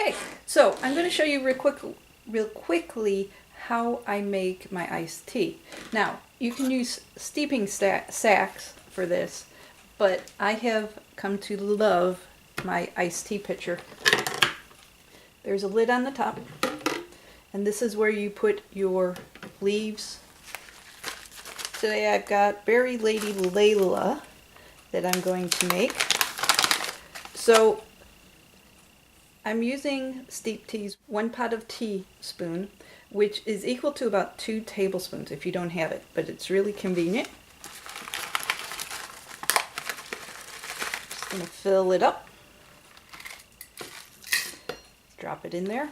Okay, so I'm going to show you real quickly how I make my iced tea. Now, you can use steeping sacks for this, but I have come to love my iced tea pitcher. There's a lid on the top, and this is where you put your leaves. Today I've got Berry Lady Layla that I'm going to make. So I'm using Steep Tea's 1 pot of teaspoon, which is equal to about 2 tablespoons if you don't have it, but it's really convenient. Just going to fill it up. Drop it in there.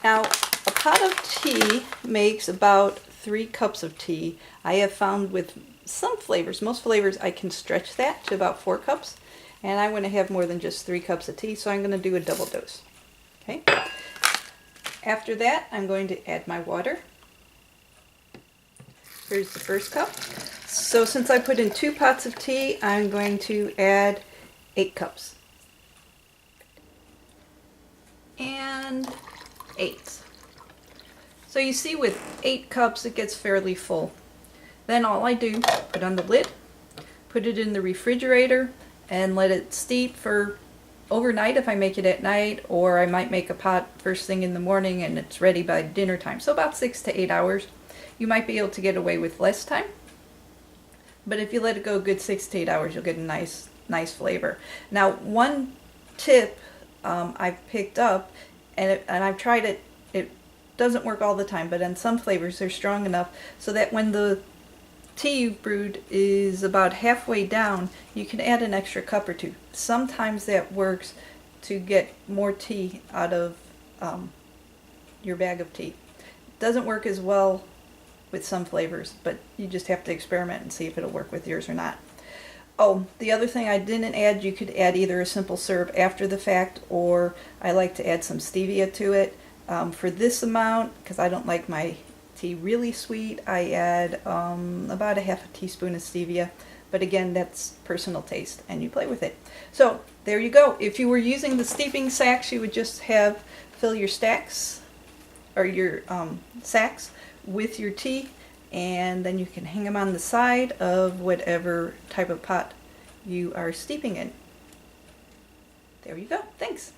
Now, a pot of tea makes about 3 cups of tea. I have found with some flavors, most flavors, I can stretch that to about 4 cups. And I want to have more than just 3 cups of tea, so I'm going to do a double dose. Okay. After that, I'm going to add my water. Here's the first cup. So since I put in 2 pots of tea, I'm going to add 8 cups. And 8. So you see with 8 cups, it gets fairly full. Then all I do, put on the lid, put it in the refrigerator, and let it steep for overnight if I make it at night, or I might make a pot first thing in the morning and it's ready by dinner time. So about 6 to 8 hours. You might be able to get away with less time, but if you let it go a good 6 to 8 hours, you'll get a nice flavor. Now, one tip I've picked up, and I've tried it, it doesn't work all the time, but on some flavors they're strong enough so that when the tea you've brewed is about halfway down, you can add an extra cup or 2. Sometimes that works to get more tea out of your bag of tea. It doesn't work as well with some flavors, but you just have to experiment and see if it'll work with yours or not. Oh, the other thing I didn't add, you could add either a simple syrup after the fact, or I like to add some stevia to it. For this amount, because I don't like my tea really sweet, I add about a half a teaspoon of stevia, but again, that's personal taste and you play with it. So there you go. If you were using the steeping sacks, you would just fill your stacks or your sacks with your tea, and then you can hang them on the side of whatever type of pot you are steeping in. There you go. Thanks.